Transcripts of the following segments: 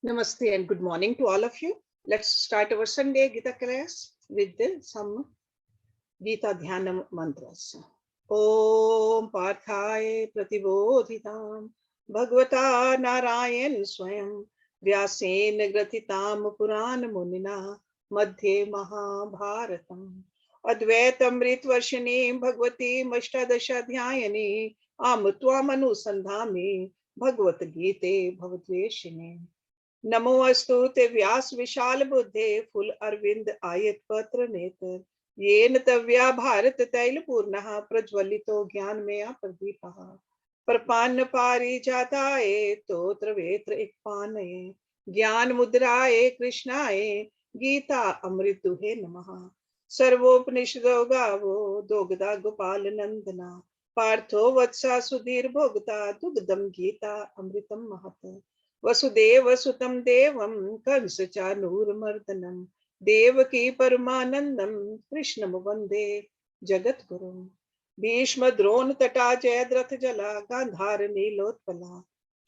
Namaste and good morning to all of you. Let's start our Sunday Gita class with some Gita Dhyana mantras. Om Parthaye Pratibodhitam Bhagavata Narayan Swayam Vyasen Gratitam Puran Munina Madhye Mahabharatam Advaitam Ritvarshanim Bhagavati Mashtadasha Dhyayani Amutvam Anusandhami Bhagavad Gita Bhavadveshine नमोऽस्तु ते व्यास विशाल बुद्धे full Arvind आयत पत्र नेत्र येन तव्या भारत तैल पूर्णः प्रज्वलितो ज्ञान में प्रदीपः प्रपन्न पारिजाताय तोत्र वेत्र इक्पानये ज्ञान मुद्राय कृष्णाय गीता अमृत दुहे नमः सर्वोपनिषदो गावो दोगदा गोपाल नंदना पार्थो वत्सा सुधीर भोगता दुग्धम गीता अमृतम महत् वसुदेव सुतम देवम कंस चानूरमर्दनम देवकी परमानंदम कृष्णम वंदे जगत गुरुम भीष्म द्रोण तटा जयद्रथ जला गांधार नीलोत्पला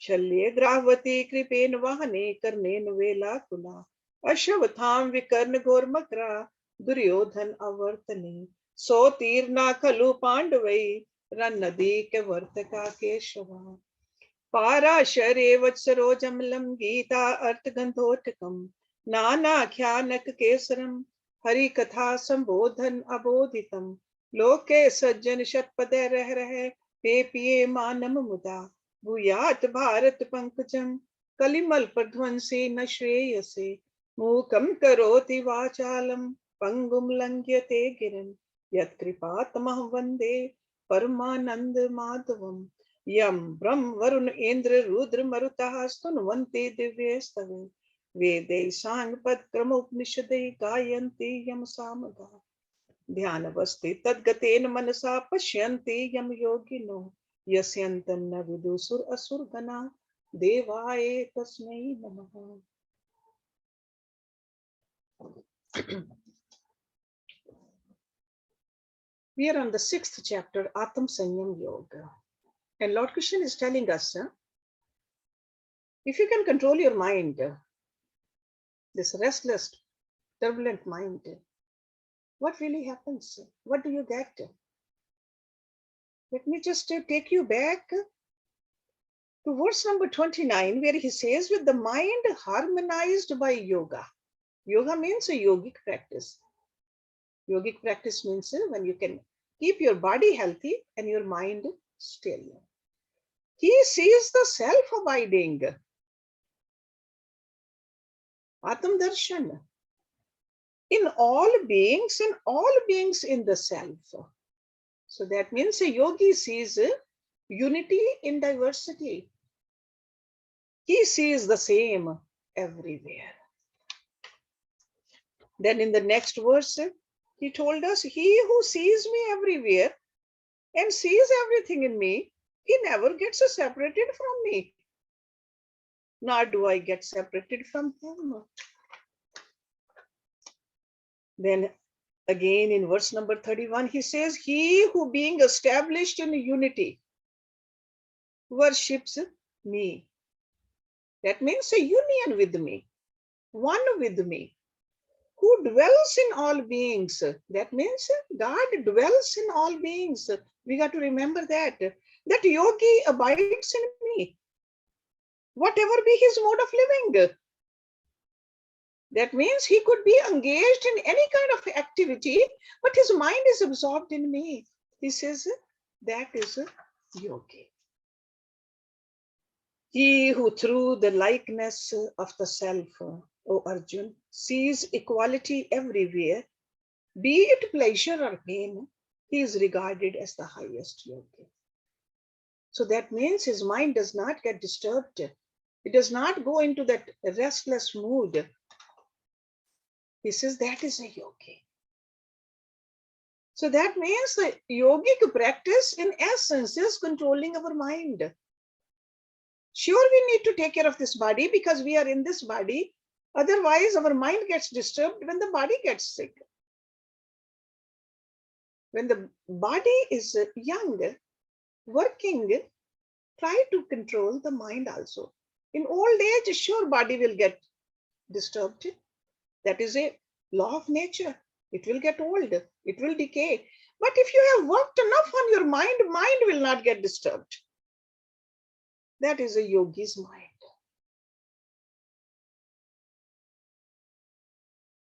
शल्ये ग्राहवती कृपेन वाहने कर्णेन वेलाकुला अश्वत्थाम विकर्ण घोरमकरा दुर्योधन अवर्तने सो तीर ना खलु पांडवै रन नदी के वर्तका केशवा पाराशरे वत्सरोजमलं गीता अर्थगंधोटकम नानाख्यानक केसरम हरि कथा संबोधन अबोधितम लोके सज्जन शतपदे रह पे पिए मानम मुदा भूयात भारत पंकजम कलिमल प्रध्वंसे न श्रेयसे मूकम करोति वाचालम पंगुम लंघ्यते गिरन यत्कृपातमः वंदे परमानंद माधवम यम ब्रह्म वरुण इंद्र रुद्र मरुतः स्तुन्वन्ति दिव्यस्तवे वेदै सांग पद क्रमोपनिषदे गायन्ति यम सामगा ध्यानवस्थि तद्गतेन मनसा पश्यन्ति यम योगिनो यस्यन्तं न विदुसुर असुरगणा देवाय तस्मै नमः. We are on the 6th chapter, Atam Sanyam Yoga. And Lord Krishna is telling us, if you can control your mind, this restless, turbulent mind, what really happens? What do you get? Let me just take you back to verse number 29, where he says, with the mind harmonized by yoga. Yoga means a yogic practice. Yogic practice means when you can keep your body healthy and your mind still. He sees the self-abiding. Atam Darshan. In all beings in the self. So that means a yogi sees unity in diversity. He sees the same everywhere. Then in the next verse, he told us, he who sees me everywhere and sees everything in me, he never gets separated from me. Nor do I get separated from him. Then again in verse number 31, he says, he who being established in unity worships me. That means a union with me, one with me, who dwells in all beings. That means God dwells in all beings. We got to remember that yogi abides in me, whatever be his mode of living. That means he could be engaged in any kind of activity, but his mind is absorbed in me. He says that is a yogi. He who through the likeness of the self, O Arjun, sees equality everywhere, be it pleasure or pain, he is regarded as the highest yogi. So that means his mind does not get disturbed. It does not go into that restless mood. He says that is a yogi. So that means the yogic practice in essence is controlling our mind. Sure, we need to take care of this body because we are in this body. Otherwise, our mind gets disturbed when the body gets sick. When the body is young, working, try to control the mind also. In old age, sure, body will get disturbed. That is a law of nature. It will get old, it will decay. But if you have worked enough on your mind, mind will not get disturbed. That is a yogi's mind.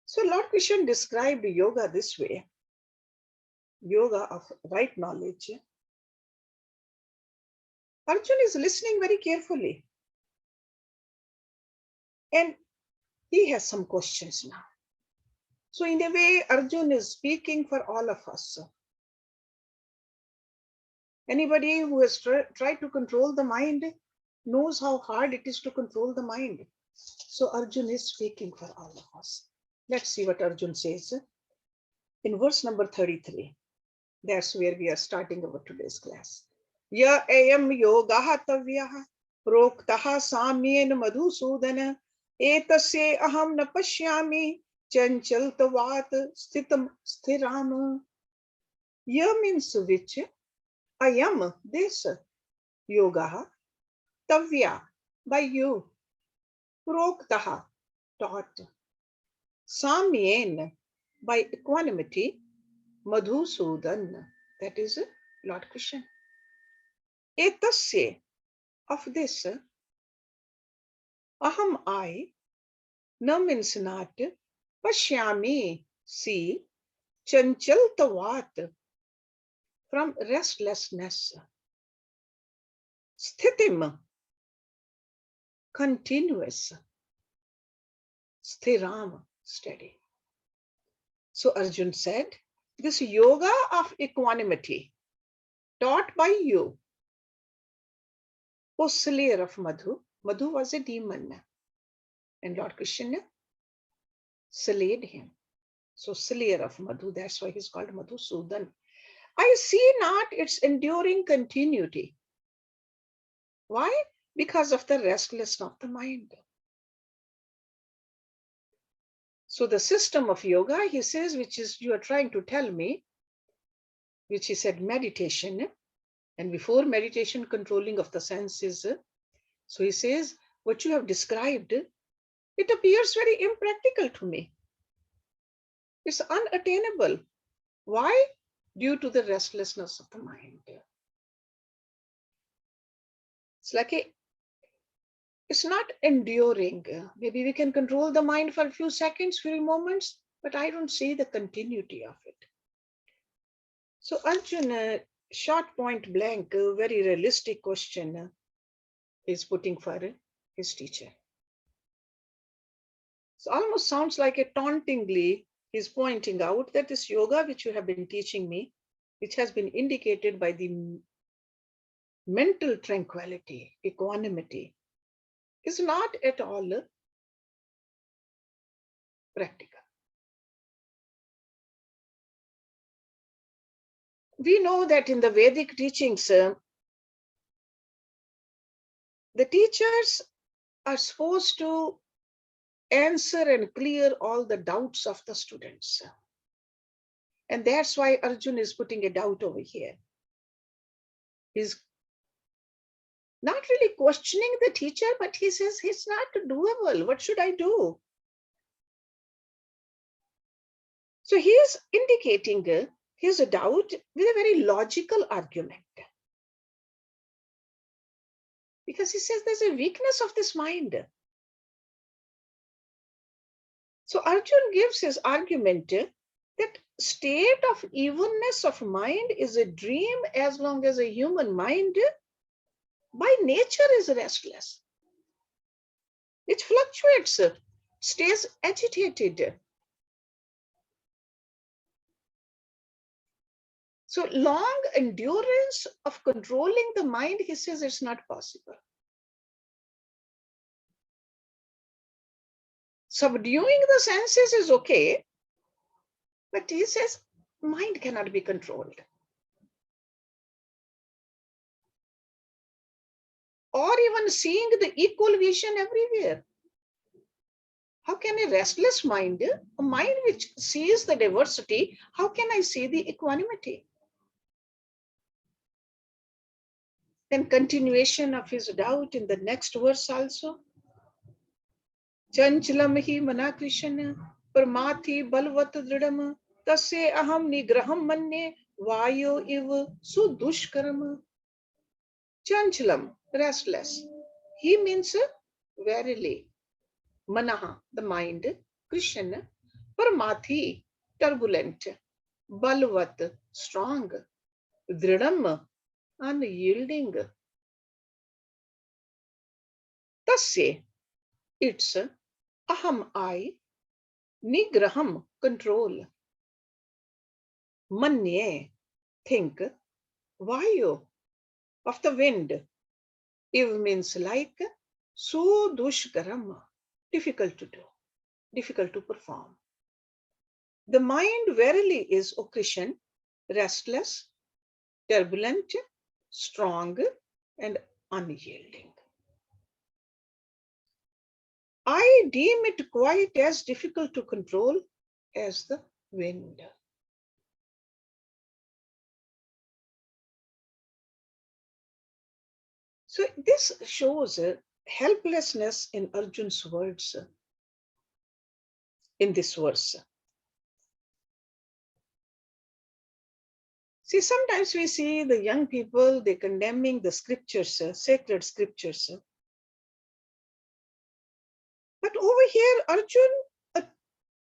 So Lord Krishna described yoga this way. Yoga of right knowledge. Arjun is listening very carefully. And he has some questions now. So in a way, Arjun is speaking for all of us. Anybody who has tried to control the mind knows how hard it is to control the mind. So Arjun is speaking for all of us. Let's see what Arjun says in verse number 33. That's where we are starting our today's class. Ya ayam yogaha tavyaha proktaha samyen madhusudana etasye aham na pashyami chanchaltavat sthitam sthiram. Ya means which, ayam, this, yogaha, tavya, by you, proktaha, taught, samyen, by equanimity, madhusudan, that is Lord Krishna. Etasya, of this, aham, I, na means not, pashyami, see, chanchaltavat, from restlessness, sthitim, continuous, sthiram, steady. So Arjun said, this yoga of equanimity taught by you, O slayer of Madhu. Madhu was a demon, and Lord Krishna slayed him. So slayer of Madhu, that's why he's called Madhusudan. I see not its enduring continuity. Why? Because of the restlessness of the mind. So the system of yoga, he says, which is you are trying to tell me, which he said meditation, and before meditation, controlling of the senses. So he says, what you have described, it appears very impractical to me. It's unattainable. Why? Due to the restlessness of the mind. It's like it's not enduring. Maybe we can control the mind for a few seconds, few moments, but I don't see the continuity of it. So Arjun, short point blank, very realistic question is putting for his teacher. So almost sounds like a tauntingly, he's pointing out that this yoga which you have been teaching me, which has been indicated by the mental tranquility, equanimity, is not at all practical. We know that in the Vedic teachings, the teachers are supposed to answer and clear all the doubts of the students. And that's why Arjun is putting a doubt over here. He's not really questioning the teacher, but he says it's not doable. What should I do? So he is indicating his doubt with a very logical argument. Because he says there's a weakness of this mind. So Arjun gives his argument that state of evenness of mind is a dream as long as a human mind by nature is restless. It fluctuates, stays agitated. So long endurance of controlling the mind, he says it's not possible. Subduing the senses is okay, but he says mind cannot be controlled. Or even seeing the equal vision everywhere. How can a restless mind, a mind which sees the diversity, how can I see the equanimity? Then continuation of his doubt in the next verse also. Chanchalam hi mana Krishna parmathi balvat dridam tasya aham nigraham manye vayo iv sudushkaram. Chanchalam, restless. He means verily. Manaha, the mind. Krishna, parmathi, turbulent. Balvat, strong. Dridam, unyielding. Tasya, it's aham, I. Nigraham, control. Manye, think. Vayu, of the wind. Iv means like. Sudushkaram, difficult to do, difficult to perform. The mind verily is, O Krishna, restless, turbulent, strong, and unyielding. I deem it quite as difficult to control as the wind. So this shows helplessness in Arjun's words in this verse. See, sometimes we see the young people, they condemning the scriptures, sacred scriptures. But over here, Arjun, a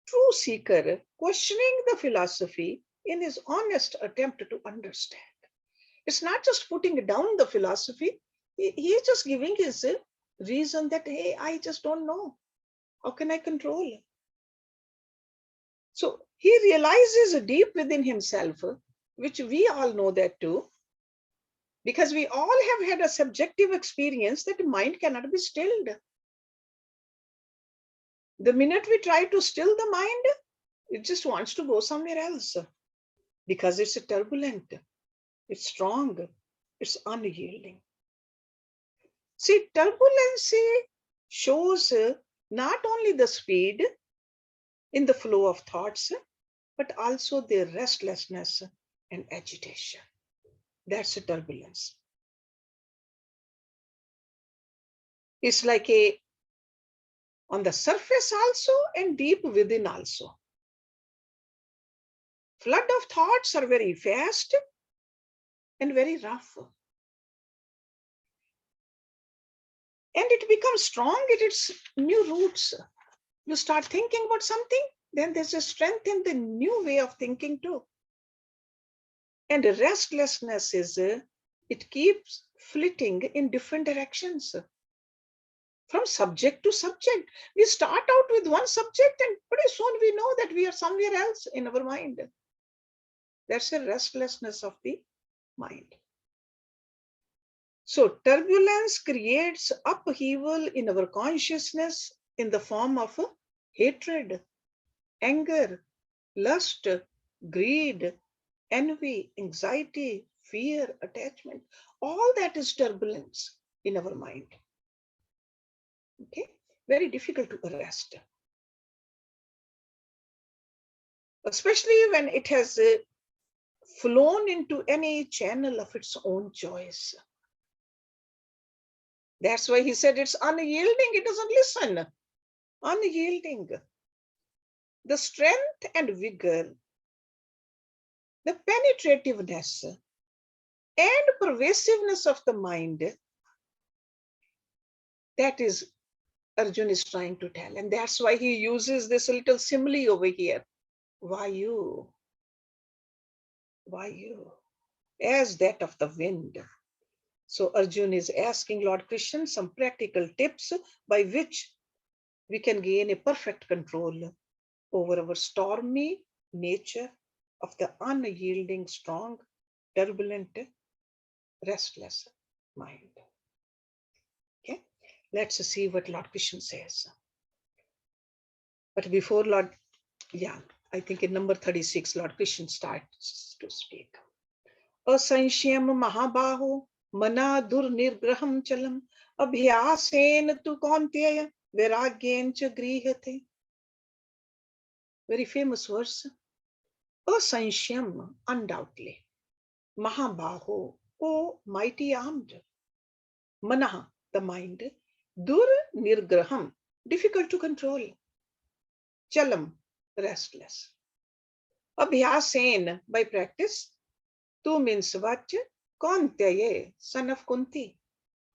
true seeker, questioning the philosophy in his honest attempt to understand. It's not just putting down the philosophy, he is just giving his reason that, hey, I just don't know. How can I control? So he realizes deep within himself, which we all know that too, because we all have had a subjective experience that the mind cannot be stilled. The minute we try to still the mind, it just wants to go somewhere else because it's turbulent, it's strong, it's unyielding. See, turbulence shows not only the speed in the flow of thoughts, but also their restlessness and agitation. That's a turbulence. It's like a on the surface also and deep within also. Flood of thoughts are very fast and very rough. And it becomes strong at its new roots. You start thinking about something, then there's a strength in the new way of thinking too. And restlessness is, it keeps flitting in different directions. From subject to subject. We start out with one subject and pretty soon we know that we are somewhere else in our mind. That's the restlessness of the mind. So turbulence creates upheaval in our consciousness in the form of hatred, anger, lust, greed, envy, anxiety, fear, attachment. All that is turbulence in our mind. Okay, very difficult to arrest. Especially when it has flown into any channel of its own choice. That's why he said it's unyielding, it doesn't listen. Unyielding. The strength and vigor, the penetrativeness and pervasiveness of the mind, that is Arjun is trying to tell. And that's why he uses this little simile over here. Why you? Why you? As that of the wind. So Arjun is asking Lord Krishna some practical tips by which we can gain a perfect control over our stormy nature of the unyielding, strong, turbulent, restless mind. Okay, let's see what Lord Krishna says. But before Lord, I think in number 36, Lord Krishna starts to speak. Asanshyam mahabaho mana nirgraham chalam abhyasen tu kaunteya vairagyen cha grihate. Very famous verse. Asanshyam, undoubtedly. Mahabaho, oh mighty armed. Manaha, the mind. Dur nirgraham, difficult to control. Chalam, restless. Abhyasen, by practice. Tu means what? Kaunteya, son of Kunti.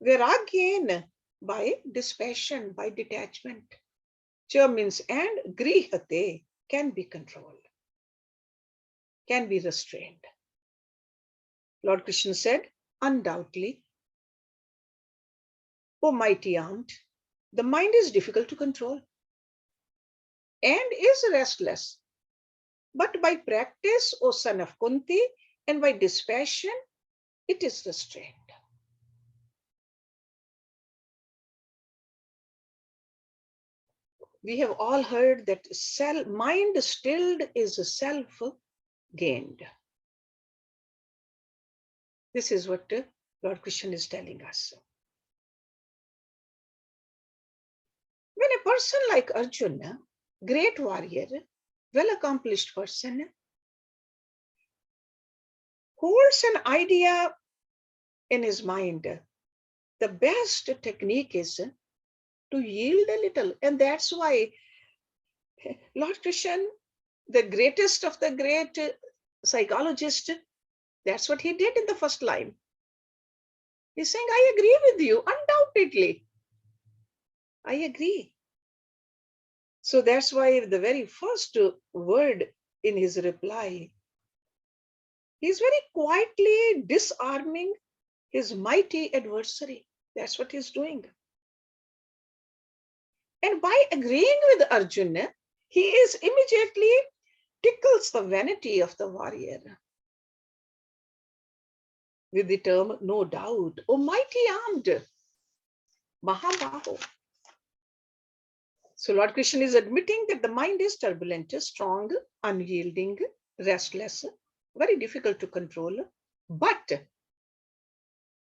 Viragyen, by dispassion, by detachment. Cha means and, grihate, can be controlled, can be restrained. Lord Krishna said, undoubtedly, O mighty aunt, the mind is difficult to control and is restless. But by practice, O son of Kunti, and by dispassion, it is restrained. We have all heard that mind stilled is self-gained. This is what Lord Krishna is telling us. When a person like Arjuna, great warrior, well-accomplished person, holds an idea in his mind, the best technique is to yield a little. And that's why Lord Krishna, the greatest of the great psychologist, that's what he did in the first line. He's saying, I agree with you, undoubtedly. I agree. So that's why the very first word in his reply, he's very quietly disarming his mighty adversary. That's what he's doing. And by agreeing with Arjuna, he is immediately tickles the vanity of the warrior with the term no doubt, O mighty armed, Mahabaho. So Lord Krishna is admitting that the mind is turbulent, strong, unyielding, restless, very difficult to control, but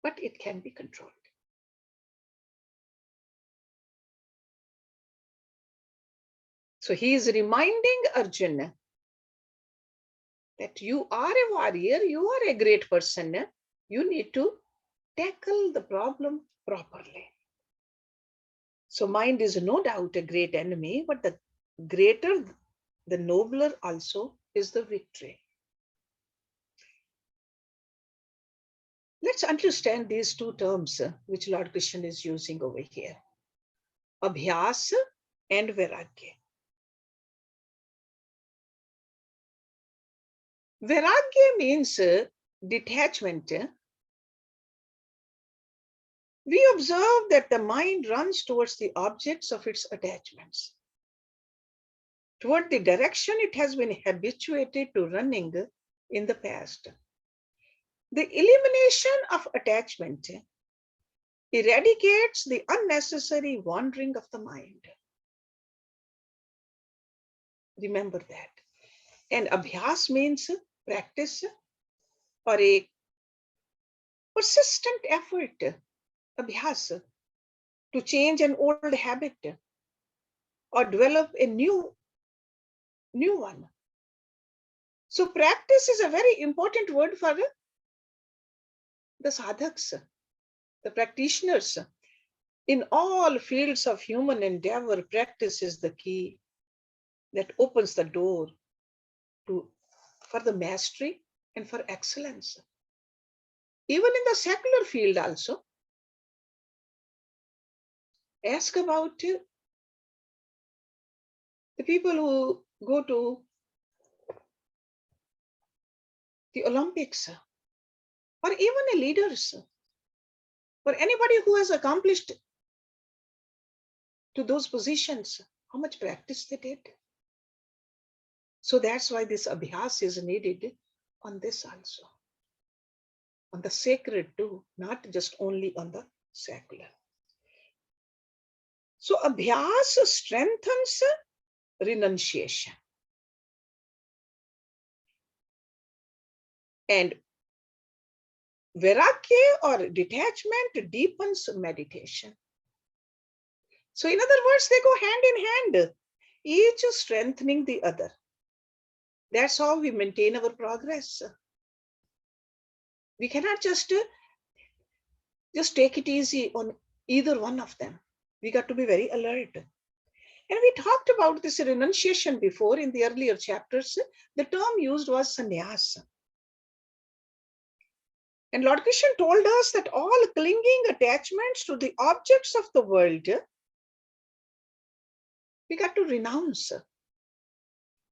it can be controlled. So he is reminding Arjuna that you are a warrior, you are a great person. You need to tackle the problem properly. So mind is no doubt a great enemy, but the greater, the nobler also is the victory. Let's understand these two terms which Lord Krishna is using over here. Abhyas and Vairagya. Vairagya means detachment. We observe that the mind runs towards the objects of its attachments, toward the direction it has been habituated to running in the past. The elimination of attachment eradicates the unnecessary wandering of the mind. Remember that. And abhyas means practice or a persistent effort, abhyas, to change an old habit or develop a new one. So practice is a very important word for the sadhaks, the practitioners. In all fields of human endeavor, practice is the key that opens the door for the mastery and for excellence. Even in the secular field also, ask about the people who go to the Olympics, or even a leaders, or anybody who has accomplished to those positions, how much practice they did. So that's why this abhyas is needed on this also, on the sacred too, not just only on the secular. So abhyas strengthens renunciation. And vairagya or detachment deepens meditation. So in other words, they go hand in hand, each strengthening the other. That's how we maintain our progress. We cannot just just take it easy on either one of them. We got to be very alert. And we talked about this renunciation before in the earlier chapters. The term used was sannyas. And Lord Krishna told us that all clinging attachments to the objects of the world, we got to renounce.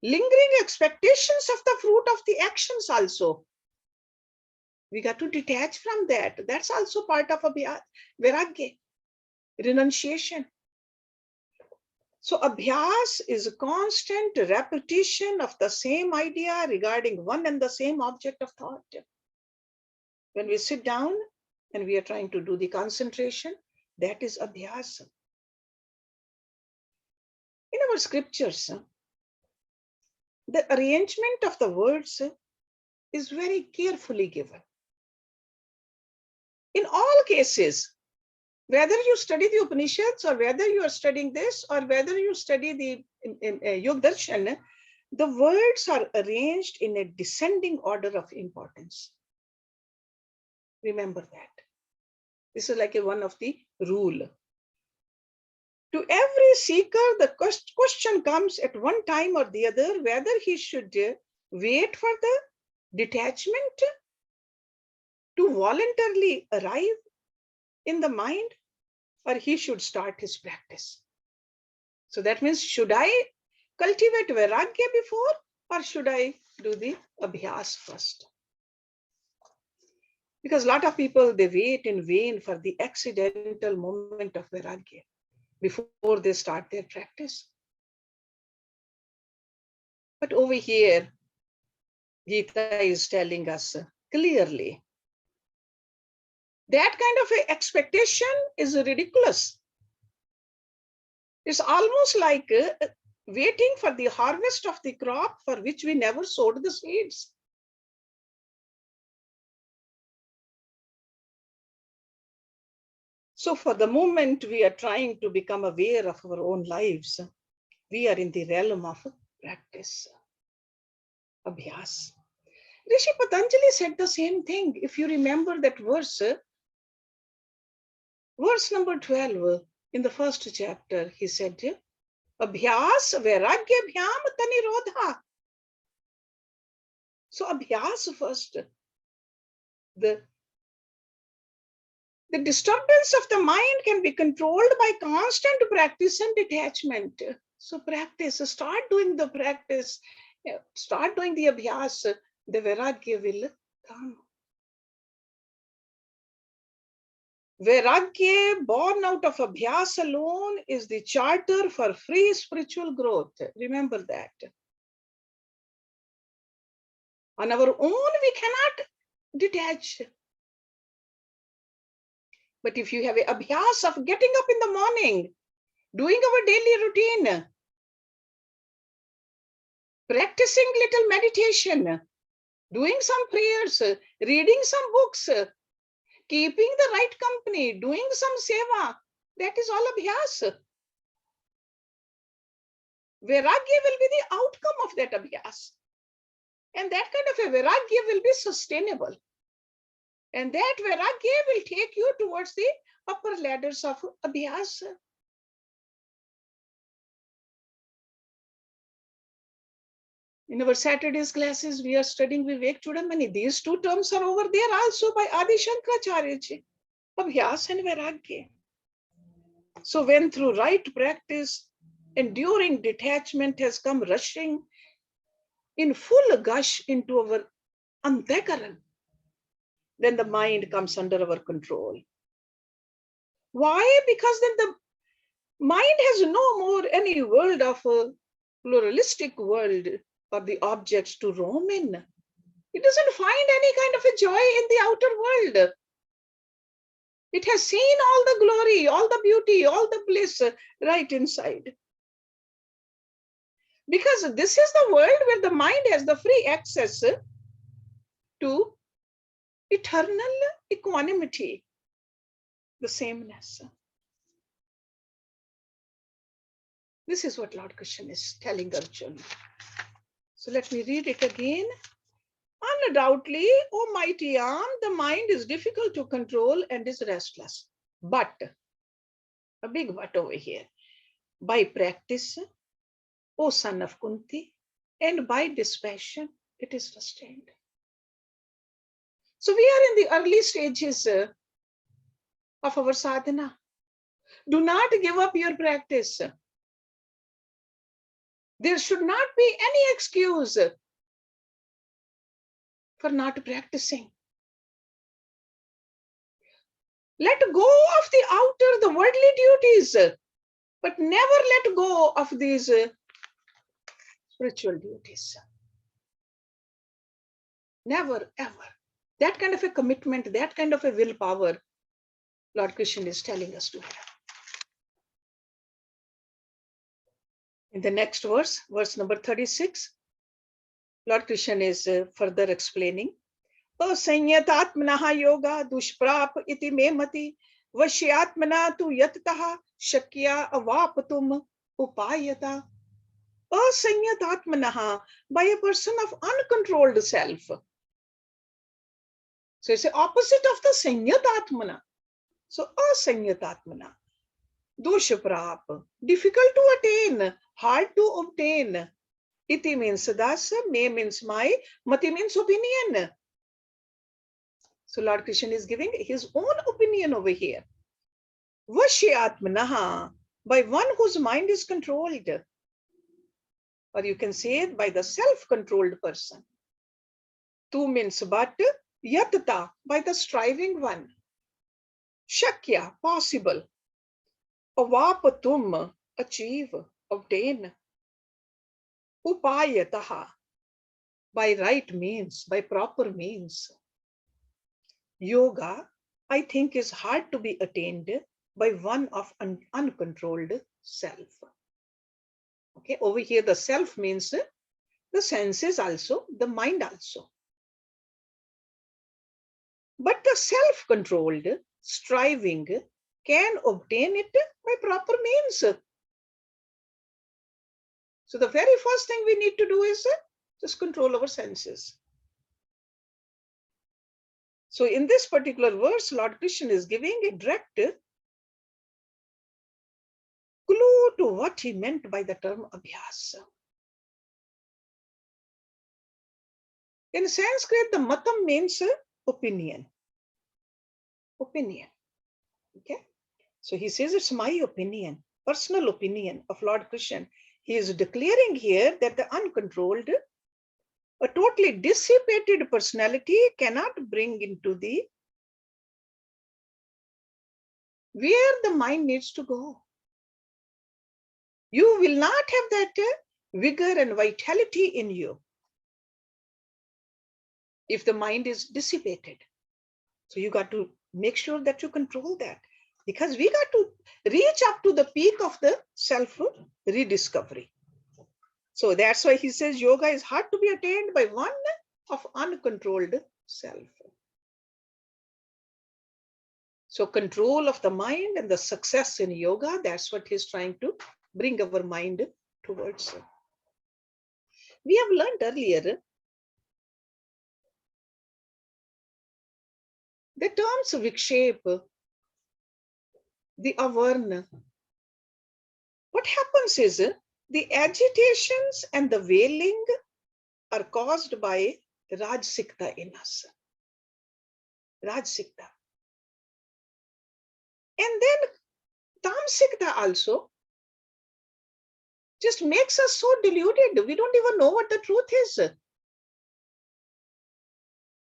Lingering expectations of the fruit of the actions also, we got to detach from that. That's also part of Abhyas, vairagya, renunciation. So Abhyas is a constant repetition of the same idea regarding one and the same object of thought. When we sit down and we are trying to do the concentration, that is Abhyas. In our scriptures, the arrangement of the words is very carefully given. In all cases, whether you study the Upanishads or whether you are studying this or whether you study the Yoga Darshan, the words are arranged in a descending order of importance. Remember that. This is like one of the rule. To every seeker, the question comes at one time or the other, whether he should wait for the detachment to voluntarily arrive in the mind, or he should start his practice. So that means, should I cultivate vairagya before, or should I do the abhyas first? Because a lot of people, they wait in vain for the accidental moment of vairagya before they start their practice. But over here, Gita is telling us clearly that kind of expectation is ridiculous. It's almost like waiting for the harvest of the crop for which we never sowed the seeds. So for the moment we are trying to become aware of our own lives, we are in the realm of practice, abhyas. Rishi Patanjali said the same thing. If you remember that verse number 12 in the first chapter, he said, Abhyas vairagyabhyam tanirodha. So abhyas first. The disturbance of the mind can be controlled by constant practice and detachment. So practice, start doing the practice, start doing the abhyas, the vairagya will come. Vairagya born out of abhyas alone is the charter for free spiritual growth. Remember that. On our own, we cannot detach. But if you have an abhyas of getting up in the morning, doing our daily routine, practicing little meditation, doing some prayers, reading some books, keeping the right company, doing some seva, that is all abhyas. Vairagya will be the outcome of that abhyas. And that kind of a vairagya will be sustainable. And that vairagya will take you towards the upper ladders of abhyas. In our Saturday's classes, we are studying Vivek Chudamani. These two terms are over there also by Adi Shankaracharya ji, abhyas and vairagya. So when through right practice, enduring detachment has come rushing in full gush into our antekaran, then the mind comes under our control. Why? Because then the mind has no more any world of a pluralistic world or the objects to roam in. It doesn't find any kind of a joy in the outer world. It has seen all the glory, all the beauty, all the bliss right inside. Because this is the world where the mind has the free access to eternal equanimity, the sameness. This is what Lord Krishna is telling Arjuna. So let me read it again. Undoubtedly, O mighty arm, the mind is difficult to control and is restless. But, a big but over here, by practice, O son of Kunti, and by dispassion, it is sustained. So we are in the early stages of our sadhana. Do not give up your practice. There should not be any excuse for not practicing. Let go of the outer, the worldly duties, but never let go of these spiritual duties. Never, ever. That kind of a commitment, that kind of a willpower, Lord Krishna is telling us to have. In the next verse, verse number 36, Lord Krishna is further explaining. Asanyatatmanaha yoga dushprap iti me mati vashyatmana tu yatataha shakya avapatum upayata. Asanyatatmanaha, by a person of uncontrolled self. So it's the opposite of the sanyatatmana. So asanyatatmana, dushprap, difficult to attain, hard to obtain. Iti means thus, me means my, mati means opinion. So Lord Krishna is giving his own opinion over here. Vashyatmanaha, by one whose mind is controlled. Or you can say it by the self-controlled person. Tu means but, yatata, by the striving one. Shakya, possible. Avapatum, achieve, obtain. Upayataha, by right means, by proper means. Yoga, I think, is hard to be attained by one of uncontrolled self. Okay, over here the self means the senses also, the mind also. But the self-controlled, striving, can obtain it by proper means. So the very first thing we need to do is just control our senses. So in this particular verse, Lord Krishna is giving a direct clue to what he meant by the term Abhyas. In Sanskrit, the matam means opinion. Opinion. Okay. So he says it's my opinion, personal opinion of Lord Krishna. He is declaring here that the uncontrolled, a totally dissipated personality cannot bring into the where the mind needs to go. You will not have that vigor and vitality in you if the mind is dissipated. So you got to make sure that you control that, because we got to reach up to the peak of the self-rediscovery. So that's why he says yoga is hard to be attained by one of uncontrolled self. So control of the mind and the success in yoga, that's what he's trying to bring our mind towards. We have learned earlier the terms vikshepa, the avarna. What happens is the agitations and the wailing are caused by Rajsikta in us. Rajsikta. And then Tamsikta also just makes us so deluded. We don't even know what the truth is.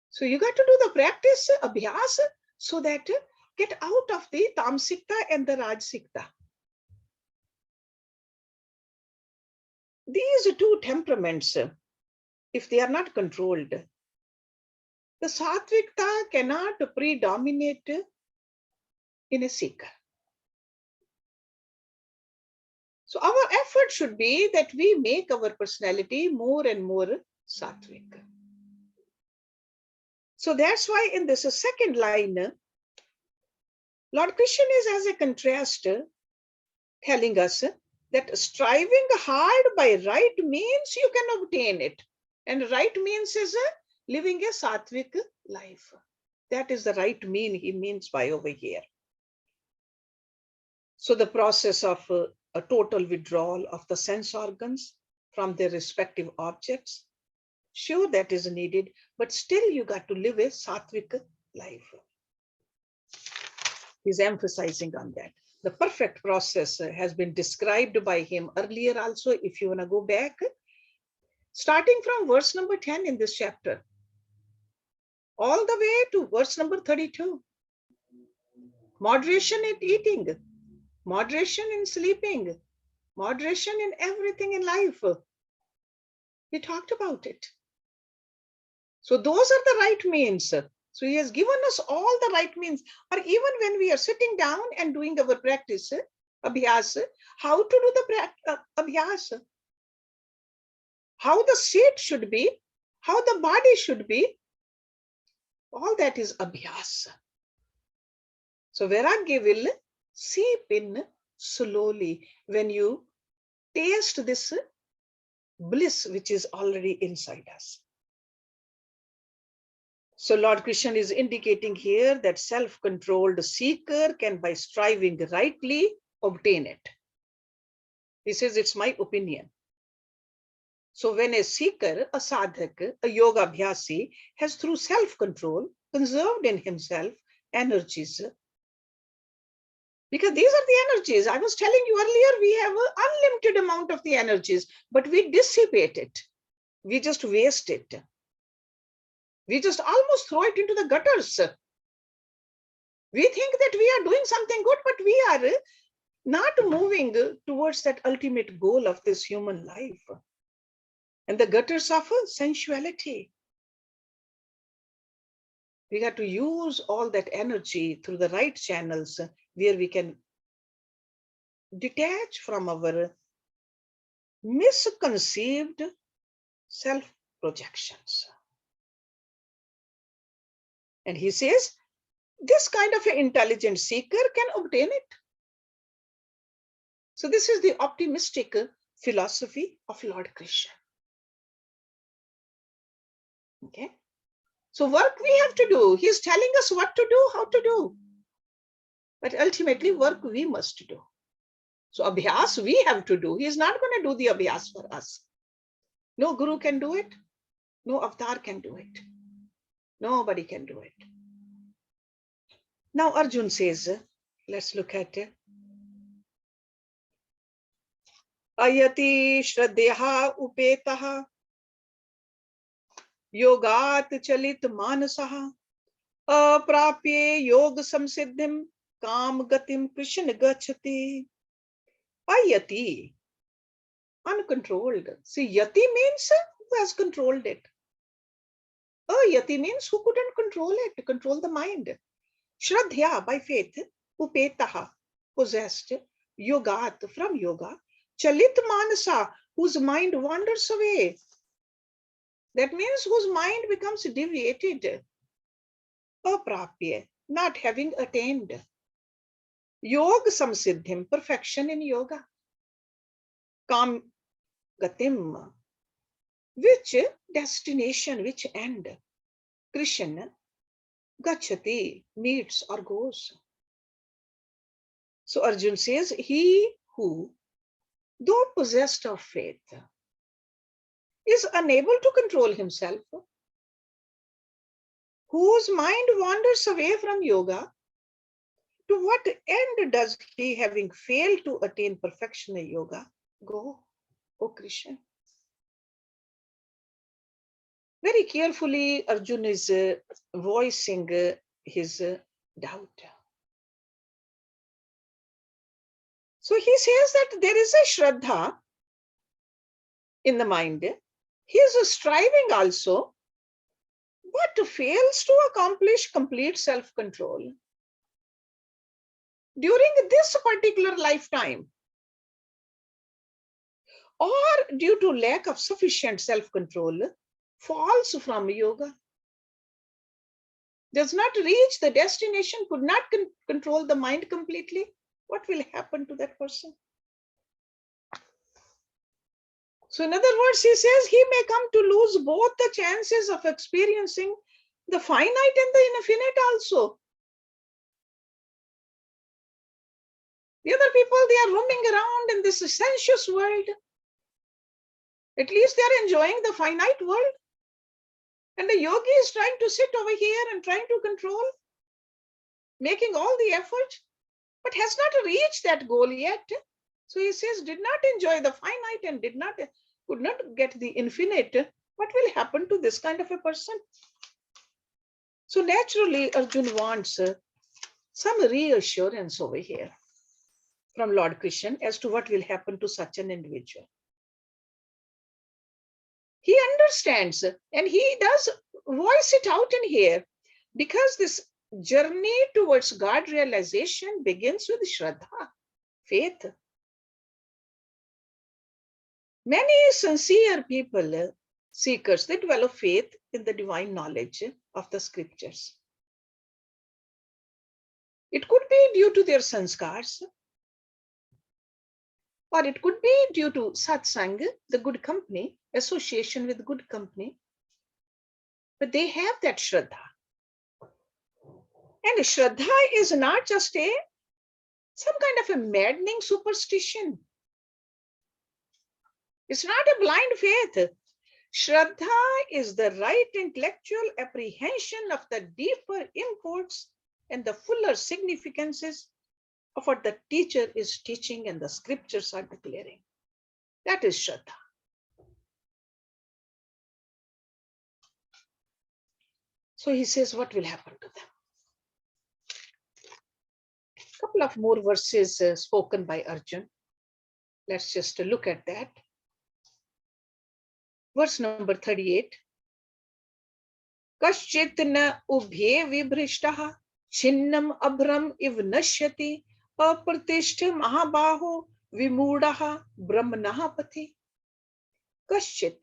So you got to do the practice, abhyas, so that get out of the Tamsikta and the Rajsikta. These two temperaments, if they are not controlled, the Satvikta cannot predominate in a seeker. So our effort should be that we make our personality more and more sattvic. So that's why in this second line, Lord Krishna is as a contrast telling us that striving hard by right means you can obtain it. And right means is living a sattvic life. That is the right mean he means by over here. So the process of a total withdrawal of the sense organs from their respective objects, sure, that is needed, but still you got to live a sattvic life. He's emphasizing on that. The perfect process has been described by him earlier also, if you want to go back, starting from verse number 10 in this chapter, all the way to verse number 32. Moderation in eating, moderation in sleeping, moderation in everything in life. He talked about it. So those are the right means. So he has given us all the right means. Or even when we are sitting down and doing our practice, abhyas, how to do the abhyas, how the seat should be, how the body should be, all that is abhyas. So vairagya will seep in slowly when you taste this bliss which is already inside us. So Lord Krishna is indicating here that self-controlled seeker can, by striving rightly, obtain it. He says, it's my opinion. So when a seeker, a sadhak, a yoga abhyasi has through self-control conserved in himself energies, because these are the energies. I was telling you earlier, we have an unlimited amount of the energies, but we dissipate it. We just waste it. We just almost throw it into the gutters. We think that we are doing something good, but we are not moving towards that ultimate goal of this human life. And the gutters of sensuality. We have to use all that energy through the right channels where we can detach from our misconceived self-projections. And he says, this kind of an intelligent seeker can obtain it. So this is the optimistic philosophy of Lord Krishna. Okay. So work we have to do. He's telling us what to do, how to do. But ultimately work we must do. So abhyas we have to do. He's not going to do the abhyas for us. No guru can do it. No avatar can do it. Nobody can do it. Now Arjun says, let's look at it. Ayati shraddha upetaha yogat chalit manasaha aprapye yog samsiddhim kam gatim krishna gachati. Ayati, uncontrolled. See, yati means who has controlled it. Yati means who couldn't control it, control the mind. Shraddha, by faith, upetaha, possessed, yogat, from yoga, chalit manasa, whose mind wanders away. That means whose mind becomes deviated. Aprapya, not having attained. Yog samsiddhim, perfection in yoga. Kam gatim, which destination, which end Krishna gachati, meets or goes. So Arjun says, he who, though possessed of faith, is unable to control himself, whose mind wanders away from yoga, to what end does he, having failed to attain perfection in yoga, go, O Krishna? Very carefully, Arjun is voicing his doubt. So he says that there is a shraddha in the mind. He is striving also, but fails to accomplish complete self-control during this particular lifetime, or due to lack of sufficient self-control, falls from yoga, does not reach the destination, could not control the mind completely. What will happen to that person? So in other words, he says he may come to lose both the chances of experiencing the finite and the infinite also. The other people, they are roaming around in this sensuous world. At least they are enjoying the finite world. And the yogi is trying to sit over here and trying to control, making all the effort, but has not reached that goal yet. So he says, did not enjoy the finite and could not get the infinite. What will happen to this kind of a person? So naturally, Arjun wants some reassurance over here from Lord Krishna as to what will happen to such an individual. He understands and he does voice it out in here, because this journey towards God realization begins with Shraddha, faith. Many sincere people, seekers, they develop faith in the divine knowledge of the scriptures. It could be due to their sanskars, or it could be due to satsang, the good company, association with good company. But they have that Shraddha. And Shraddha is not just some kind of a maddening superstition. It's not a blind faith. Shraddha is the right intellectual apprehension of the deeper imports and the fuller significances of what the teacher is teaching and the scriptures are declaring. That is Shraddha. So he says, what will happen to them? A couple of more verses spoken by Arjun. Let's just look at that. Verse number 38. Kaschit na ubhe vibhrishtaha chinnam abram iv nashyati apratishth mahabaho vimudaha brahmanaha pati. Kaschit.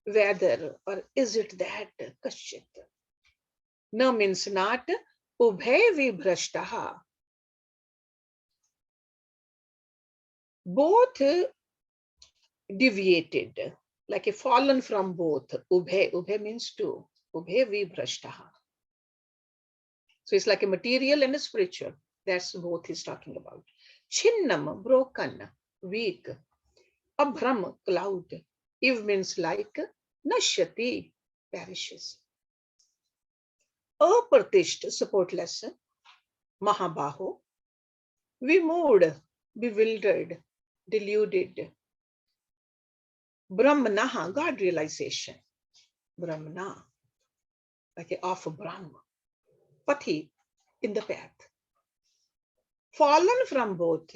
Whether or is it that kaschit? Na means not. Ubhe vibhrishtaha. Both deviated, like a fallen from both. Ubhe means two. Ubhe vibhrishtaha. So it's like a material and a spiritual. That's both he's talking about. Chinnam, broken, weak. Abram, cloud. Iv means like. Nashyati, perishes. Apartisht, supportless. Mahabaho. Vimood, bewildered, deluded. Brahmanaha, God realization. Brahmana, like of Brahma. Pati, in the path. Fallen from both,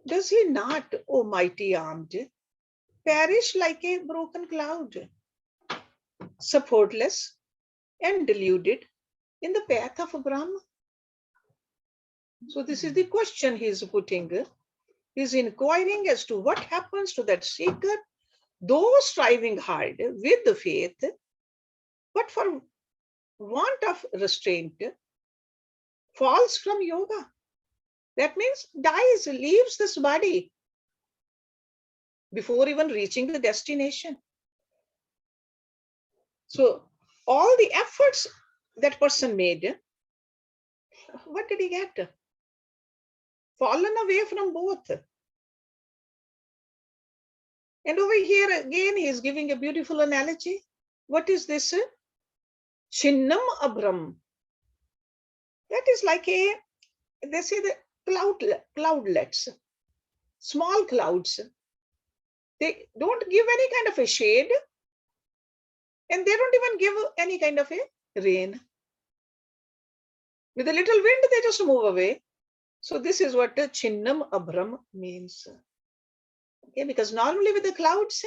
does he not, O mighty armed, perish like a broken cloud, supportless and deluded in the path of Brahma? So this is the question he is putting. He is inquiring as to what happens to that seeker, though striving hard with the faith, but for want of restraint, falls from yoga. That means dies, leaves this body before even reaching the destination. So all the efforts that person made, what did he get? Fallen away from both. And over here again, he is giving a beautiful analogy. What is this? Chinnam Abram. That is like they say the cloudlets, small clouds. They don't give any kind of a shade, and they don't even give any kind of a rain. With a little wind, they just move away. So this is what Chinnam Abram means. Okay, because normally with the clouds,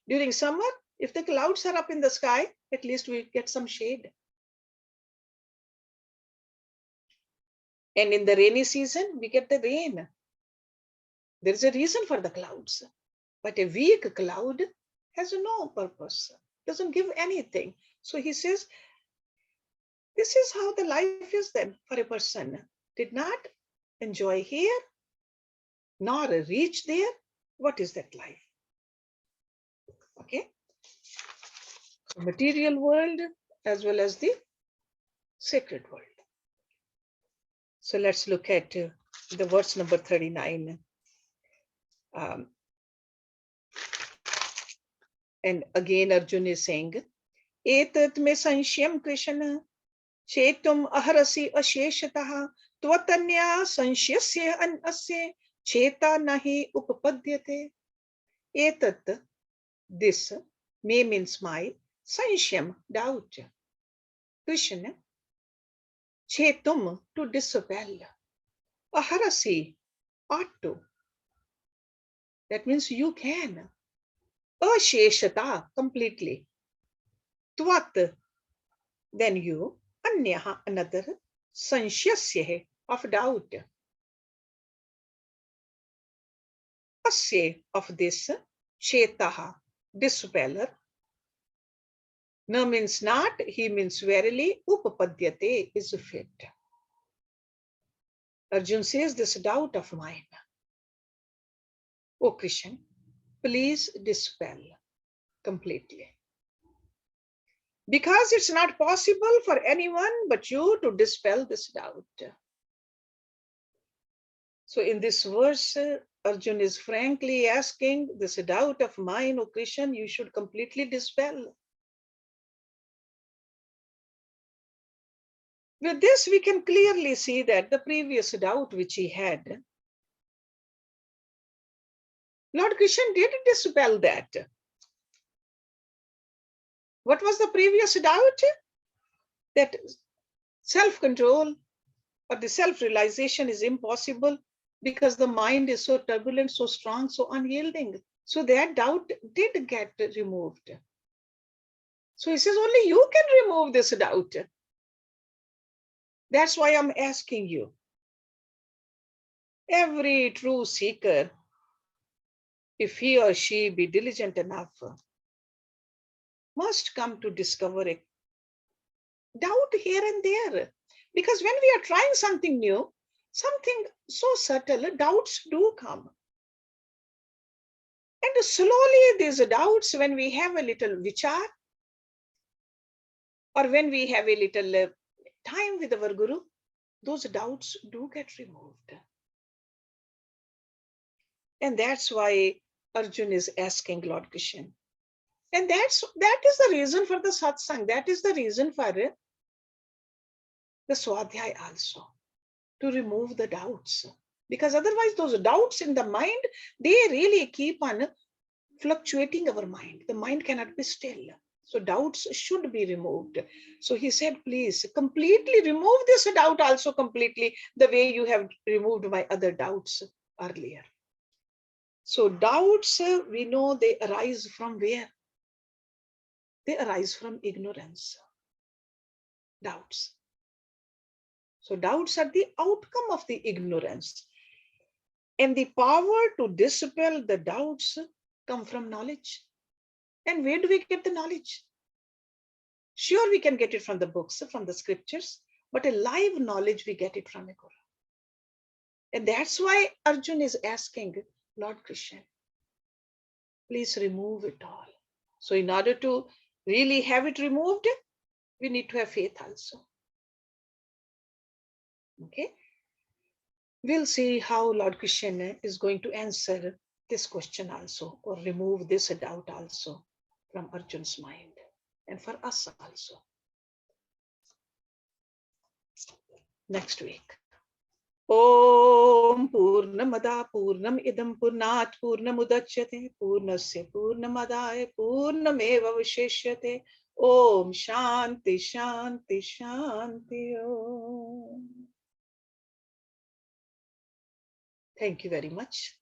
during summer, if the clouds are up in the sky, at least we get some shade. And in the rainy season, we get the rain. There is a reason for the clouds. But a weak cloud has no purpose, doesn't give anything. So he says, this is how the life is then for a person. Did not enjoy here, nor reach there. What is that life? Okay, so material world as well as the sacred world. So let's look at the verse number 39. And again Arjun is saying, Etat me sanshyam Krishna chetum aharasi asheshatah tvatanya sansyasya anasya cheta nahi upapadyate. Etat, this, me means my, sanshyam, doubt, Krishna, chetum, to dispel, aharasi, ought to, that means you can, asheshata, completely, tvat, then you, anyaha, another, sansyasya, of doubt, asya, of this, chetaha, dispeller, na means not, he means verily, upapadyate is fit. Arjun says, this doubt of mine, O Krishna, please dispel completely. Because it's not possible for anyone but you to dispel this doubt. So in this verse, Arjun is frankly asking, this doubt of mine, O Krishna, you should completely dispel. With this, we can clearly see that the previous doubt which he had, Lord Krishna did dispel that. What was the previous doubt? That self-control or the self-realization is impossible because the mind is so turbulent, so strong, so unyielding. So that doubt did get removed. So he says, only you can remove this doubt. That's why I'm asking you. Every true seeker, if he or she be diligent enough, must come to discover a doubt here and there. Because when we are trying something new, something so subtle, doubts do come. And slowly these doubts, when we have a little vichar, or when we have a little time with our Guru, those doubts do get removed. And that's why Arjun is asking Lord Krishna. And that is the reason for the satsang. That is the reason for the swadhyay also, to remove the doubts. Because otherwise those doubts in the mind, they really keep on fluctuating our mind. The mind cannot be still. So doubts should be removed. So he said, please completely remove this doubt also completely, the way you have removed my other doubts earlier. So doubts, we know they arise from where? They arise from ignorance. Doubts. So doubts are the outcome of the ignorance. And the power to dispel the doubts come from knowledge. And where do we get the knowledge? Sure, we can get it from the books, from the scriptures, but a live knowledge, we get it from a Guru. And that's why Arjun is asking, Lord Krishna, please remove it all. So in order to really have it removed, we need to have faith also. Okay? We'll see how Lord Krishna is going to answer this question also, or remove this doubt also from Arjun's mind, and for us also. Next week. Om Purnamada Purnam Idam Purnat Purnamudachyate Purnasya Purnamadaya Purnameva Vishishyate. Om Shanti Shanti Shanti Om. Thank you very much.